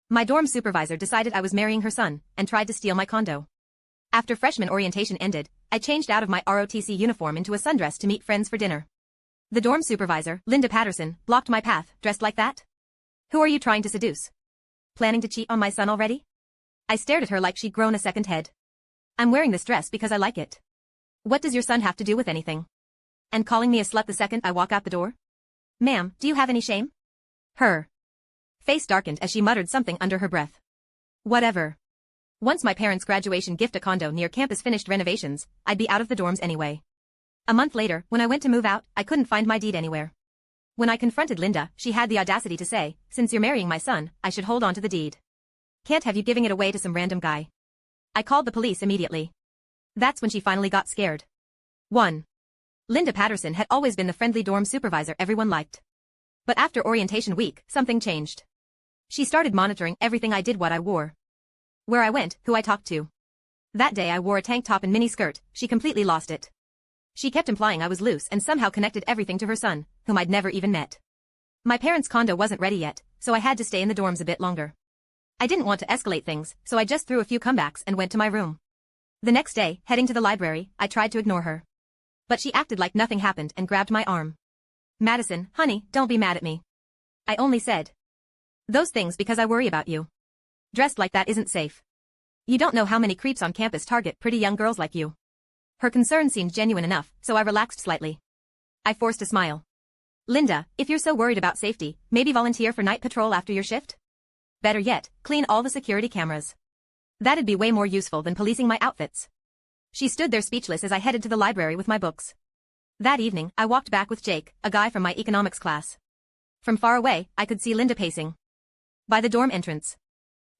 My dorm supervisor decided I was marrying her son and tried to steal my condo. After freshman orientation ended, I changed out of my ROTC uniform into a sundress to meet friends for dinner. The dorm supervisor, Patterson, blocked my path, dressed like that. Who are you trying to seduce? Planning to cheat on my son already? I stared at her like she'd grown a second head. I'm wearing this dress because I like it. What does your son have to do with anything? And calling me a slut the second I walk out the door? Ma'am, do you have any shame? Her face darkened as she muttered something under her breath. Whatever. Once my parents' graduation gift a condo near campus finished renovations, I'd be out of the dorms anyway. A month later, when I went to move out, I couldn't find my deed anywhere. When I confronted Linda, she had the audacity to say, since you're marrying my son, I should hold on to the deed. Can't have you giving it away to some random guy. I called the police immediately. That's when she finally got scared. 1. Patterson had always been the friendly dorm supervisor everyone liked. But after orientation week, something changed. She started monitoring everything I did, what I wore, where I went, who I talked to. That day I wore a tank top and mini skirt. She completely lost it. She kept implying I was loose and somehow connected everything to her son, whom I'd never even met. My parents' condo wasn't ready yet, so I had to stay in the dorms a bit longer. I didn't want to escalate things, so I just threw a few comebacks and went to my room. The next day, heading to the library, I tried to ignore her. But she acted like nothing happened and grabbed my arm. Madison, honey, don't be mad at me. I only said those things because I worry about you. Dressed like that isn't safe. You don't know how many creeps on campus target pretty young girls like you. Her concern seemed genuine enough, so I relaxed slightly. I forced a smile. Linda, if you're so worried about safety, maybe volunteer for night patrol after your shift? Better yet, clean all the security cameras. That'd be way more useful than policing my outfits. She stood there speechless as I headed to the library with my books. That evening, I walked back with Jake, a guy from my economics class. From far away, I could see Linda pacing by the dorm entrance.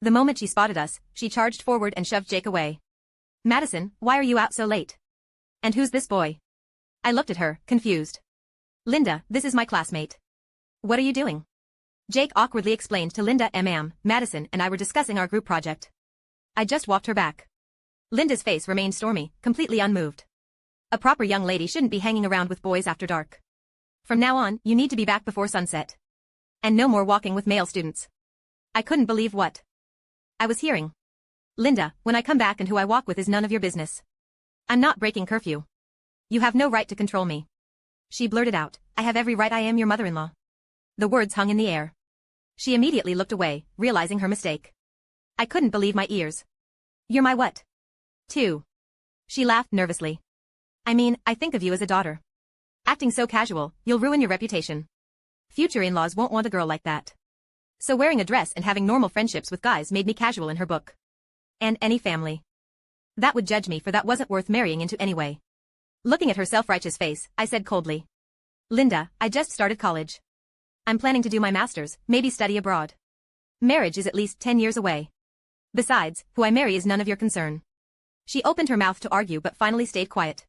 The moment she spotted us, she charged forward and shoved Jake away. Madison, why are you out so late? And who's this boy? I looked at her, confused. Linda, this is my classmate. What are you doing? Jake awkwardly explained to Linda. Ma'am, Madison and I were discussing our group project. I just walked her back. Linda's face remained stormy, completely unmoved. A proper young lady shouldn't be hanging around with boys after dark. From now on, you need to be back before sunset. And no more walking with male students. I couldn't believe what I was hearing. Linda, when I come back and who I walk with is none of your business. I'm not breaking curfew. You have no right to control me. She blurted out, I have every right, I am your mother-in-law. The words hung in the air. She immediately looked away, realizing her mistake. I couldn't believe my ears. You're my what? 2. She laughed nervously. I mean, I think of you as a daughter. Acting so casual, you'll ruin your reputation. Future in-laws won't want a girl like that. So wearing a dress and having normal friendships with guys made me casual in her book. And any family that would judge me for that wasn't worth marrying into anyway. Looking at her self-righteous face, I said coldly. Linda, I just started college. I'm planning to do my master's, maybe study abroad. Marriage is at least 10 years away. Besides, who I marry is none of your concern. She opened her mouth to argue but finally stayed quiet.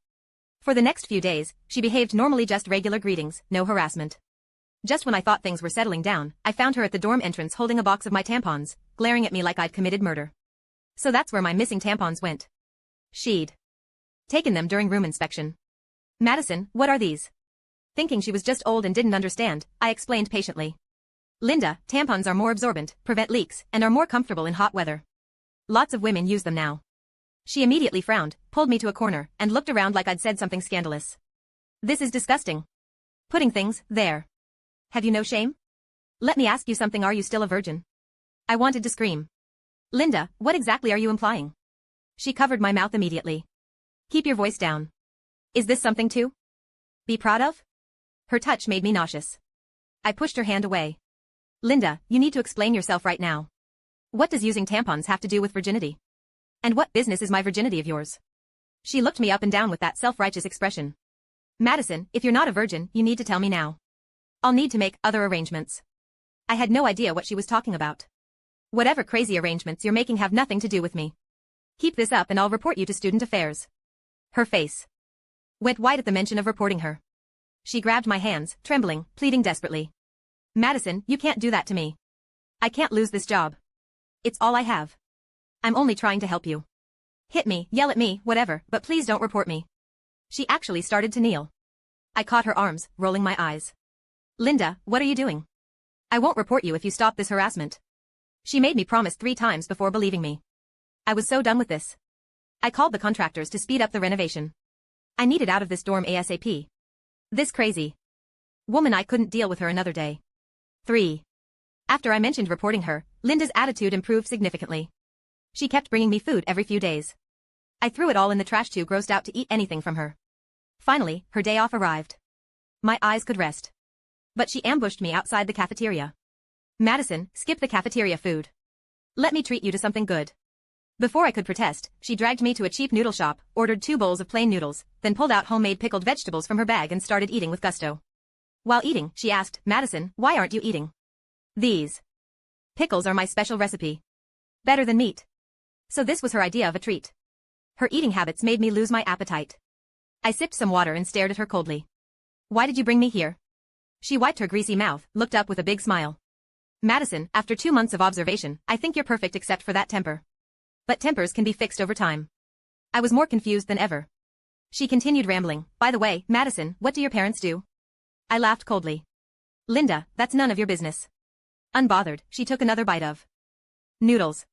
For the next few days, she behaved normally, just regular greetings, no harassment. Just when I thought things were settling down, I found her at the dorm entrance holding a box of my tampons, glaring at me like I'd committed murder. So that's where my missing tampons went. She'd taken them during room inspection. Madison, what are these? Thinking she was just old and didn't understand, I explained patiently. Linda, tampons are more absorbent, prevent leaks, and are more comfortable in hot weather. Lots of women use them now. She immediately frowned, pulled me to a corner, and looked around like I'd said something scandalous. This is disgusting. Putting things there. Have you no shame? Let me ask you something, are you still a virgin? I wanted to scream. Linda, what exactly are you implying? She covered my mouth immediately. Keep your voice down. Is this something to be proud of? Her touch made me nauseous. I pushed her hand away. Linda, you need to explain yourself right now. What does using tampons have to do with virginity? And what business is my virginity of yours? She looked me up and down with that self-righteous expression. Madison, if you're not a virgin, you need to tell me now. I'll need to make other arrangements. I had no idea what she was talking about. Whatever crazy arrangements you're making have nothing to do with me. Keep this up and I'll report you to student affairs. Her face went white at the mention of reporting her. She grabbed my hands, trembling, pleading desperately. Madison, you can't do that to me. I can't lose this job. It's all I have. I'm only trying to help you. Hit me, yell at me, whatever, but please don't report me. She actually started to kneel. I caught her arms, rolling my eyes. Linda, what are you doing? I won't report you if you stop this harassment. She made me promise 3 times before believing me. I was so done with this. I called the contractors to speed up the renovation. I needed out of this dorm ASAP. This crazy woman, I couldn't deal with her another day. 3. After I mentioned reporting her, Linda's attitude improved significantly. She kept bringing me food every few days. I threw it all in the trash, too grossed out to eat anything from her. Finally, her day off arrived. My eyes could rest. But she ambushed me outside the cafeteria. Madison, skip the cafeteria food. Let me treat you to something good. Before I could protest, she dragged me to a cheap noodle shop, ordered 2 bowls of plain noodles, then pulled out homemade pickled vegetables from her bag and started eating with gusto. While eating, she asked, Madison, why aren't you eating? These pickles are my special recipe. Better than meat. So this was her idea of a treat. Her eating habits made me lose my appetite. I sipped some water and stared at her coldly. Why did you bring me here? She wiped her greasy mouth, looked up with a big smile. Madison, after 2 months of observation, I think you're perfect except for that temper. But tempers can be fixed over time. I was more confused than ever. She continued rambling, by the way, Madison, what do your parents do? I laughed coldly. Linda, that's none of your business. Unbothered, she took another bite of noodles.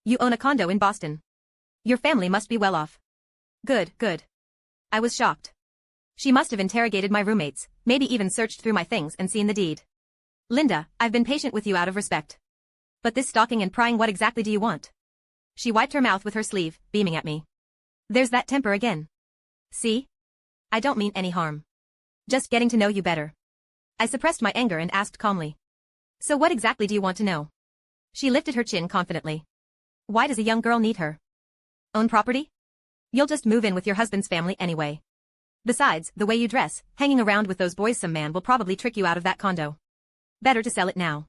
You own a condo in Boston. Your family must be well off. Good, good. I was shocked. She must have interrogated my roommates, maybe even searched through my things and seen the deed. Linda, I've been patient with you out of respect. But this stalking and prying, what exactly do you want? She wiped her mouth with her sleeve, beaming at me. There's that temper again. See? I don't mean any harm. Just getting to know you better. I suppressed my anger and asked calmly. So what exactly do you want to know? She lifted her chin confidently. Why does a young girl need her own property? You'll just move in with your husband's family anyway. Besides, the way you dress, hanging around with those boys, some man will probably trick you out of that condo. Better to sell it now.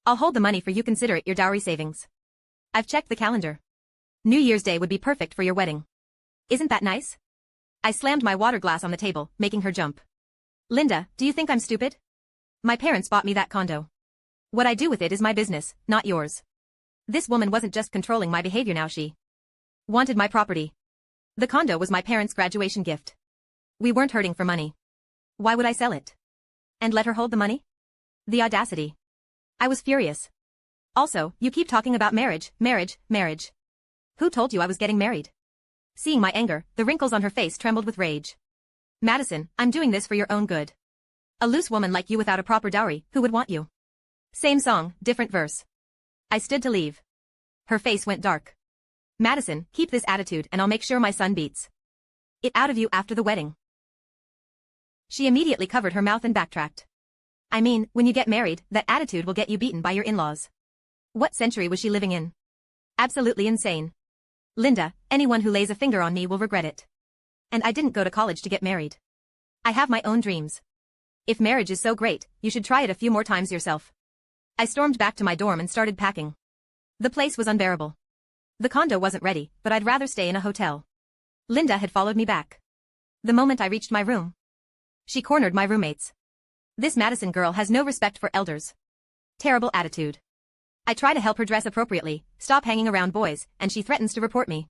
I'll hold the money for you, consider it your dowry savings. I've checked the calendar. New Year's Day would be perfect for your wedding. Isn't that nice? I slammed my water glass on the table, making her jump. Linda, do you think I'm stupid? My parents bought me that condo. What I do with it is my business, not yours. This woman wasn't just controlling my behavior now, she wanted my property. The condo was my parents' graduation gift. We weren't hurting for money. Why would I sell it? And let her hold the money? The audacity. I was furious. Also, you keep talking about marriage, marriage, marriage. Who told you I was getting married? Seeing my anger, the wrinkles on her face trembled with rage. Madison, I'm doing this for your own good. A loose woman like you without a proper dowry, who would want you? Same song, different verse. I stood to leave. Her face went dark. Madison, keep this attitude and I'll make sure my son beats it out of you after the wedding. She immediately covered her mouth and backtracked. I mean, when you get married, that attitude will get you beaten by your in-laws. What century was she living in? Absolutely insane. Linda, anyone who lays a finger on me will regret it. And I didn't go to college to get married. I have my own dreams. If marriage is so great, you should try it a few more times yourself. I stormed back to my dorm and started packing. The place was unbearable. The condo wasn't ready, but I'd rather stay in a hotel. Linda had followed me back. The moment I reached my room, she cornered my roommates. This Madison girl has no respect for elders. Terrible attitude. I try to help her dress appropriately, stop hanging around boys, and she threatens to report me.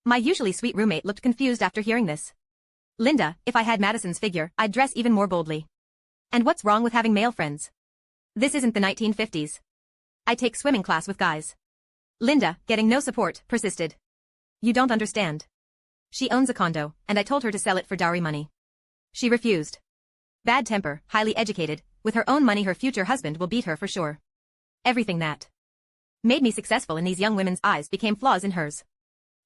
My usually sweet roommate looked confused after hearing this. Linda, if I had Madison's figure, I'd dress even more boldly. And what's wrong with having male friends? This isn't the 1950s. I take swimming class with guys. Linda, getting no support, persisted. You don't understand. She owns a condo, and I told her to sell it for dowry money. She refused. Bad temper, highly educated, with her own money her future husband will beat her for sure. Everything that made me successful in these young women's eyes became flaws in hers.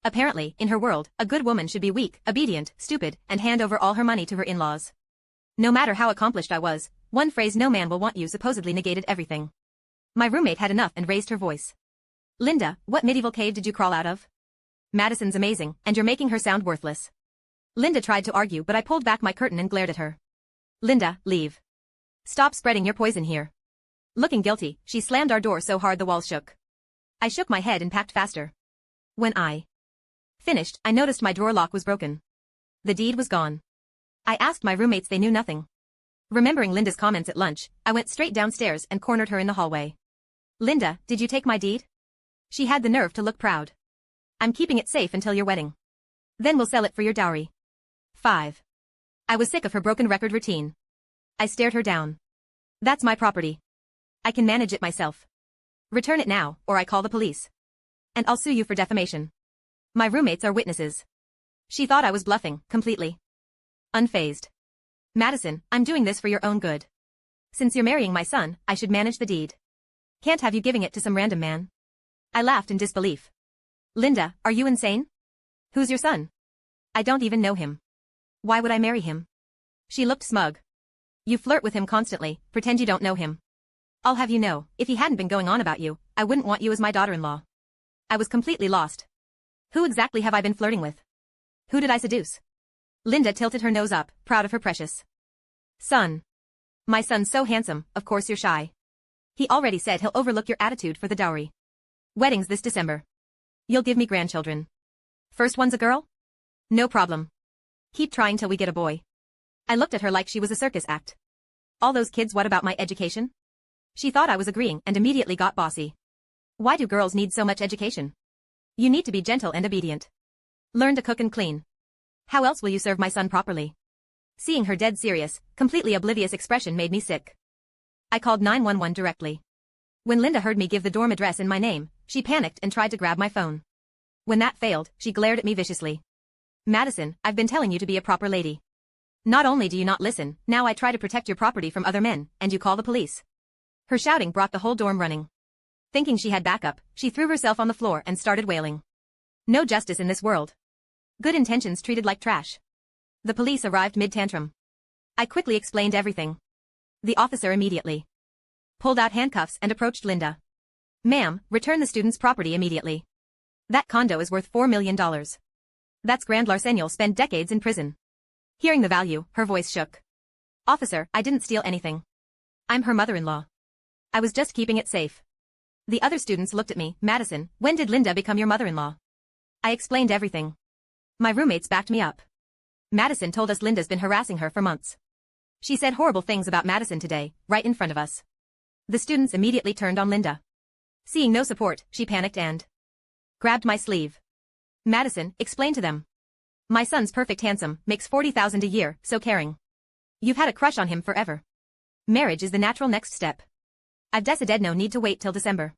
Apparently, in her world, a good woman should be weak, obedient, stupid, and hand over all her money to her in-laws. No matter how accomplished I was, one phrase "no man will want you" supposedly negated everything. My roommate had enough and raised her voice. Linda, what medieval cave did you crawl out of? Madison's amazing, and you're making her sound worthless. Linda tried to argue, but I pulled back my curtain and glared at her. Linda, leave. Stop spreading your poison here. Looking guilty, she slammed our door so hard the walls shook. I shook my head and packed faster. When I finished, I noticed my drawer lock was broken. The deed was gone. I asked my roommates, they knew nothing. Remembering Linda's comments at lunch, I went straight downstairs and cornered her in the hallway. Linda, did you take my deed? She had the nerve to look proud. I'm keeping it safe until your wedding. Then we'll sell it for your dowry. 5. I was sick of her broken record routine. I stared her down. That's my property. I can manage it myself. Return it now, or I call the police. And I'll sue you for defamation. My roommates are witnesses. She thought I was bluffing, completely. Unfazed. Madison, I'm doing this for your own good. Since you're marrying my son, I should manage the deed. Can't have you giving it to some random man. I laughed in disbelief. Linda, are you insane? Who's your son? I don't even know him. Why would I marry him? She looked smug. You flirt with him constantly, pretend you don't know him. I'll have you know, if he hadn't been going on about you, I wouldn't want you as my daughter-in-law. I was completely lost. Who exactly have I been flirting with? Who did I seduce? Linda tilted her nose up, proud of her precious son. My son's so handsome, of course you're shy. He already said he'll overlook your attitude for the dowry. Weddings this December. You'll give me grandchildren. First one's a girl? No problem. Keep trying till we get a boy. I looked at her like she was a circus act. All those kids, what about my education? She thought I was agreeing and immediately got bossy. Why do girls need so much education? You need to be gentle and obedient. Learn to cook and clean. How else will you serve my son properly? Seeing her dead serious, completely oblivious expression made me sick. I called 911 directly. When Linda heard me give the dorm address in my name, she panicked and tried to grab my phone. When that failed, she glared at me viciously. Madison, I've been telling you to be a proper lady. Not only do you not listen, now I try to protect your property from other men, and you call the police. Her shouting brought the whole dorm running. Thinking she had backup, she threw herself on the floor and started wailing. No justice in this world. Good intentions treated like trash. The police arrived mid-tantrum. I quickly explained everything. The officer immediately pulled out handcuffs and approached Linda. Ma'am, return the student's property immediately. That condo is worth $4 million. That's grand larceny. You'll spend decades in prison. Hearing the value, her voice shook. Officer, I didn't steal anything. I'm her mother-in-law. I was just keeping it safe. The other students looked at me. Madison, when did Linda become your mother-in-law? I explained everything. My roommates backed me up. Madison told us Linda's been harassing her for months. She said horrible things about Madison today, right in front of us. The students immediately turned on Linda. Seeing no support, she panicked and grabbed my sleeve. Madison, explain to them. My son's perfect handsome, makes $40,000 a year, so caring. You've had a crush on him forever. Marriage is the natural next step. I've decided no need to wait till December.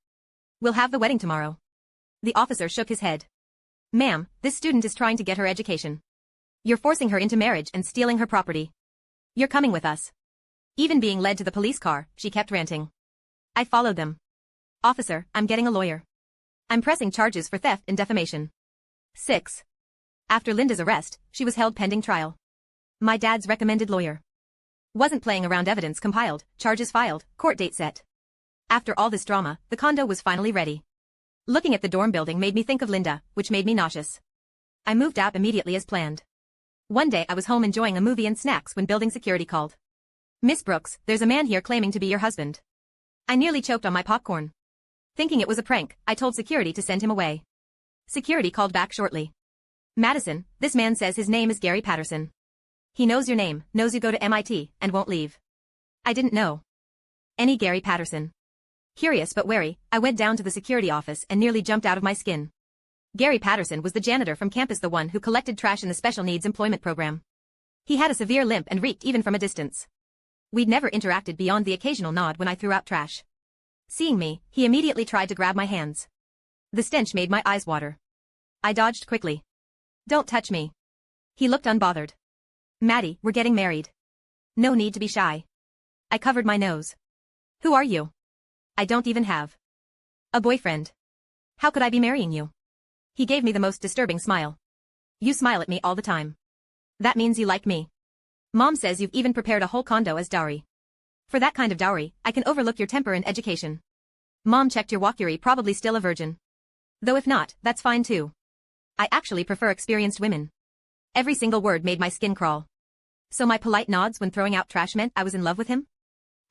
We'll have the wedding tomorrow. The officer shook his head. Ma'am, this student is trying to get her education. You're forcing her into marriage and stealing her property. You're coming with us. Even being led to the police car, she kept ranting. I followed them. Officer, I'm getting a lawyer. I'm pressing charges for theft and defamation. 6. After Linda's arrest, she was held pending trial. My dad's recommended lawyer. Wasn't playing around. Evidence compiled, charges filed, court date set. After all this drama, the condo was finally ready. Looking at the dorm building made me think of Linda, which made me nauseous. I moved out immediately as planned. One day I was home enjoying a movie and snacks when building security called. Miss Brooks, there's a man here claiming to be your husband. I nearly choked on my popcorn. Thinking it was a prank, I told security to send him away. Security called back shortly. Madison, this man says his name is Gary Patterson. He knows your name, knows you go to MIT, and won't leave. I didn't know any Gary Patterson. Curious but wary, I went down to the security office and nearly jumped out of my skin. Gary Patterson was the janitor from campus, the one who collected trash in the special needs employment program. He had a severe limp and reeked even from a distance. We'd never interacted beyond the occasional nod when I threw out trash. Seeing me, he immediately tried to grab my hands. The stench made my eyes water. I dodged quickly. Don't touch me. He looked unbothered. Maddie, we're getting married. No need to be shy. I covered my nose. Who are you? I don't even have a boyfriend. How could I be marrying you? He gave me the most disturbing smile. You smile at me all the time. That means you like me. Mom says you've even prepared a whole condo as dowry. For that kind of dowry, I can overlook your temper and education. Mom checked your walk. You're probably still a virgin. Though if not, that's fine too. I actually prefer experienced women. Every single word made my skin crawl. So my polite nods when throwing out trash meant I was in love with him?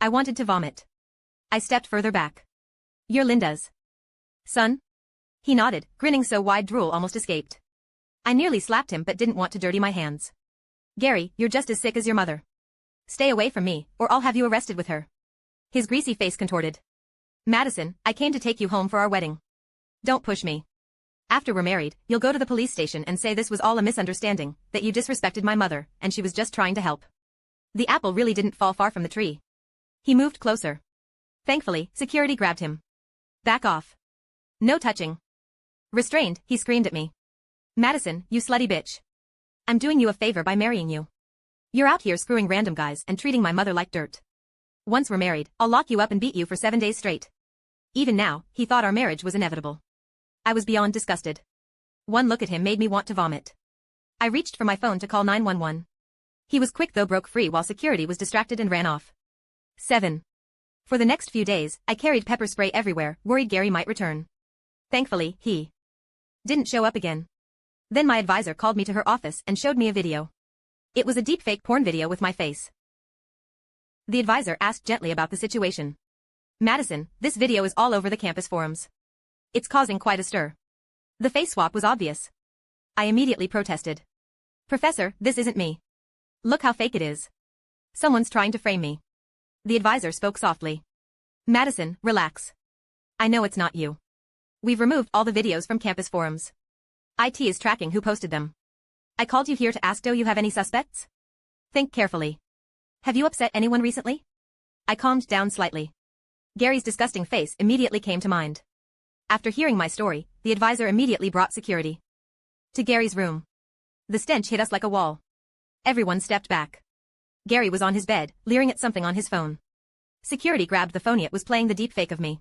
I wanted to vomit. I stepped further back. You're Linda's son? He nodded, grinning so wide drool almost escaped. I nearly slapped him but didn't want to dirty my hands. Gary, you're just as sick as your mother. Stay away from me, or I'll have you arrested with her. His greasy face contorted. Madison, I came to take you home for our wedding. Don't push me. After we're married, you'll go to the police station and say this was all a misunderstanding, that you disrespected my mother, and she was just trying to help. The apple really didn't fall far from the tree. He moved closer. Thankfully, security grabbed him. Back off. No touching. Restrained, he screamed at me. Madison, you slutty bitch. I'm doing you a favor by marrying you. You're out here screwing random guys and treating my mother like dirt. Once we're married, I'll lock you up and beat you for 7 days straight. Even now, he thought our marriage was inevitable. I was beyond disgusted. One look at him made me want to vomit. I reached for my phone to call 911. He was quick though broke free while security was distracted and ran off. 7. For the next few days, I carried pepper spray everywhere, worried Gary might return. Thankfully, he didn't show up again. Then my advisor called me to her office and showed me a video. It was a deepfake porn video with my face. The advisor asked gently about the situation. Madison, this video is all over the campus forums. It's causing quite a stir. The face swap was obvious. I immediately protested. Professor, this isn't me. Look how fake it is. Someone's trying to frame me. The advisor spoke softly. Madison, relax. I know it's not you. We've removed all the videos from campus forums. IT is tracking who posted them. I called you here to ask, do you have any suspects? Think carefully. Have you upset anyone recently? I calmed down slightly. Gary's disgusting face immediately came to mind. After hearing my story, the advisor immediately brought security to Gary's room. The stench hit us like a wall. Everyone stepped back. Gary was on his bed, leering at something on his phone. Security grabbed the phone. It was playing the deepfake of me.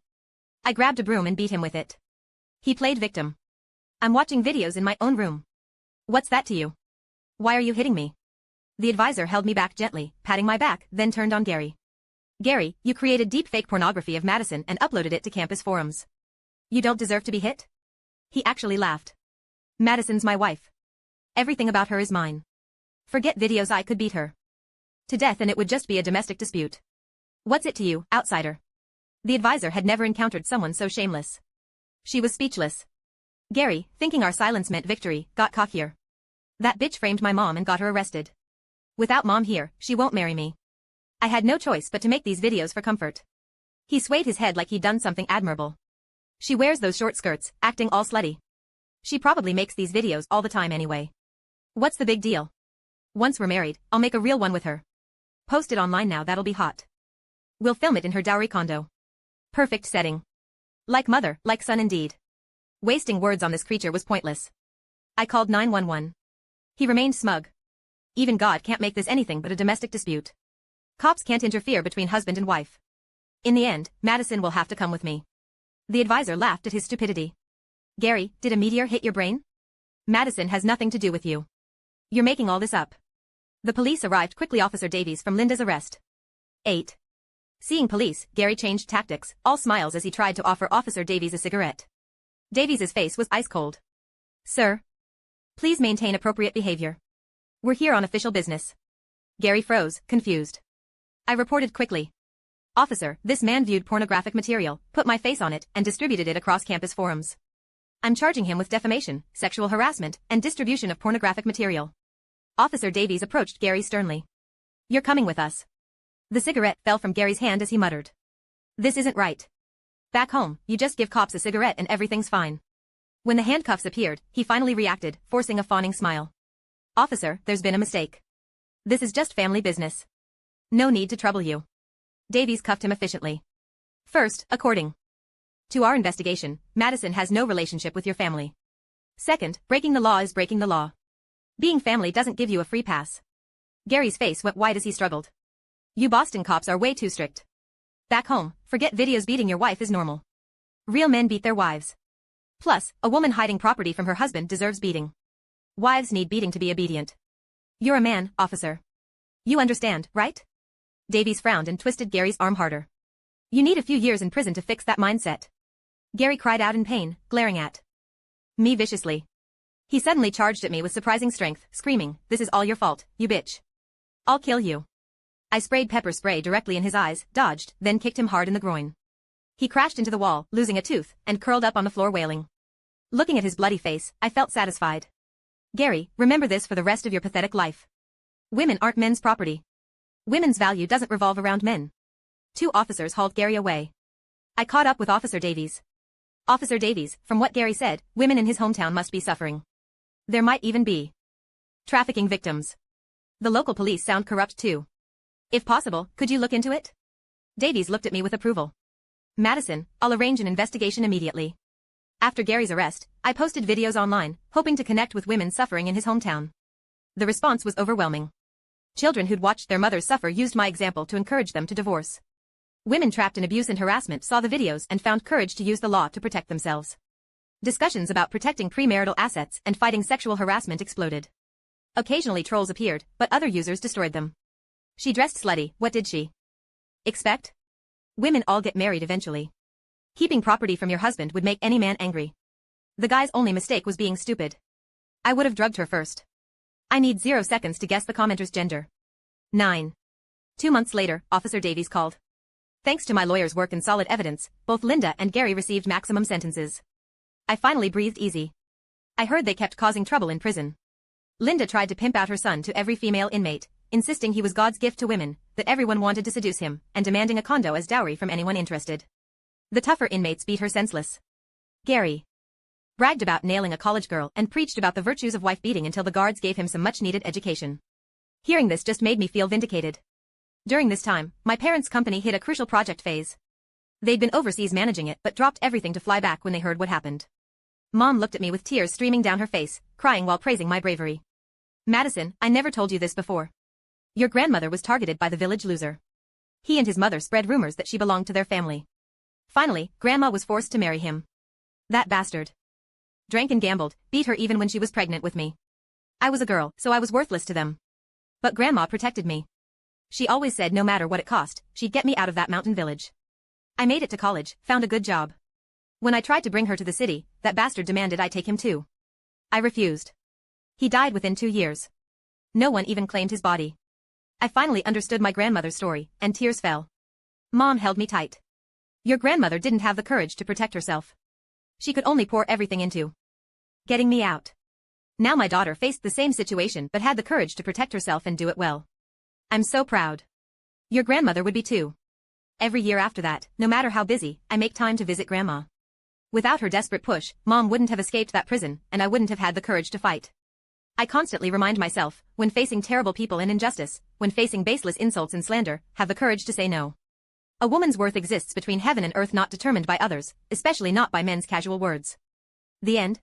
I grabbed a broom and beat him with it. He played victim. I'm watching videos in my own room. What's that to you? Why are you hitting me? The advisor held me back gently, patting my back, then turned on Gary. Gary, you created deepfake pornography of Madison and uploaded it to campus forums. You don't deserve to be hit? He actually laughed. Madison's my wife. Everything about her is mine. Forget videos, I could beat her to death and it would just be a domestic dispute. What's it to you, outsider? The advisor had never encountered someone so shameless. She was speechless. Gary, thinking our silence meant victory, got cockier. That bitch framed my mom and got her arrested. Without mom here, she won't marry me. I had no choice but to make these videos for comfort. He swayed his head like he'd done something admirable. She wears those short skirts, acting all slutty. She probably makes these videos all the time anyway. What's the big deal? Once we're married, I'll make a real one with her. Post it online now, that'll be hot. We'll film it in her dowry condo. Perfect setting. Like mother, like son indeed. Wasting words on this creature was pointless. I called 911. He remained smug. Even God can't make this anything but a domestic dispute. Cops can't interfere between husband and wife. In the end, Madison will have to come with me. The advisor laughed at his stupidity. Gary, did a meteor hit your brain? Madison has nothing to do with you. You're making all this up. The police arrived quickly. Officer Davies from Linda's arrest. 8. Seeing police, Gary changed tactics, all smiles as he tried to offer Officer Davies a cigarette. Davies' face was ice cold. Sir. Please maintain appropriate behavior. We're here on official business. Gary froze, confused. I reported quickly. Officer, this man viewed pornographic material, put my face on it, and distributed it across campus forums. I'm charging him with defamation, sexual harassment, and distribution of pornographic material. Officer Davies approached Gary sternly. You're coming with us. The cigarette fell from Gary's hand as he muttered. This isn't right. Back home, you just give cops a cigarette and everything's fine. When the handcuffs appeared, he finally reacted, forcing a fawning smile. Officer, there's been a mistake. This is just family business. No need to trouble you. Davies cuffed him efficiently. First, according to our investigation, Madison has no relationship with your family. Second, breaking the law is breaking the law. Being family doesn't give you a free pass. Gary's face went white as he struggled. You Boston cops are way too strict. Back home, forget videos. Beating your wife is normal. Real men beat their wives. Plus, a woman hiding property from her husband deserves beating. Wives need beating to be obedient. You're a man, officer. You understand, right? Davies frowned and twisted Gary's arm harder. You need a few years in prison to fix that mindset. Gary cried out in pain, glaring at me viciously. He suddenly charged at me with surprising strength, screaming, "This is all your fault, you bitch. I'll kill you." I sprayed pepper spray directly in his eyes, dodged, then kicked him hard in the groin. He crashed into the wall, losing a tooth, and curled up on the floor wailing. Looking at his bloody face, I felt satisfied. Gary, remember this for the rest of your pathetic life. Women aren't men's property. Women's value doesn't revolve around men. 2 officers hauled Gary away. I caught up with Officer Davies. Officer Davies, from what Gary said, women in his hometown must be suffering. There might even be trafficking victims. The local police sound corrupt too. If possible, could you look into it? Davies looked at me with approval. Madison, I'll arrange an investigation immediately. After Gary's arrest, I posted videos online, hoping to connect with women suffering in his hometown. The response was overwhelming. Children who'd watched their mothers suffer used my example to encourage them to divorce. Women trapped in abuse and harassment saw the videos and found courage to use the law to protect themselves. Discussions about protecting premarital assets and fighting sexual harassment exploded. Occasionally trolls appeared, but other users destroyed them. She dressed slutty, what did she expect? Women all get married eventually. Keeping property from your husband would make any man angry. The guy's only mistake was being stupid. I would have drugged her first. I need 0 seconds to guess the commenter's gender. 9. 2 months later, Officer Davies called. Thanks to my lawyer's work and solid evidence, both Linda and Gary received maximum sentences. I finally breathed easy. I heard they kept causing trouble in prison. Linda tried to pimp out her son to every female inmate, insisting he was God's gift to women, that everyone wanted to seduce him, and demanding a condo as dowry from anyone interested. The tougher inmates beat her senseless. Gary bragged about nailing a college girl and preached about the virtues of wife beating until the guards gave him some much-needed education. Hearing this just made me feel vindicated. During this time, my parents' company hit a crucial project phase. They'd been overseas managing it but dropped everything to fly back when they heard what happened. Mom looked at me with tears streaming down her face, crying while praising my bravery. Madison, I never told you this before. Your grandmother was targeted by the village loser. He and his mother spread rumors that she belonged to their family. Finally, Grandma was forced to marry him. That bastard drank and gambled, beat her even when she was pregnant with me. I was a girl, so I was worthless to them. But Grandma protected me. She always said no matter what it cost, she'd get me out of that mountain village. I made it to college, found a good job. When I tried to bring her to the city, that bastard demanded I take him too. I refused. He died within 2 years. No one even claimed his body. I finally understood my grandmother's story, and tears fell. Mom held me tight. Your grandmother didn't have the courage to protect herself. She could only pour everything into getting me out. Now my daughter faced the same situation but had the courage to protect herself and do it well. I'm so proud. Your grandmother would be too. Every year after that, no matter how busy, I make time to visit Grandma. Without her desperate push, Mom wouldn't have escaped that prison, and I wouldn't have had the courage to fight. I constantly remind myself, when facing terrible people and injustice, when facing baseless insults and slander, have the courage to say no. A woman's worth exists between heaven and earth, not determined by others, especially not by men's casual words. The end.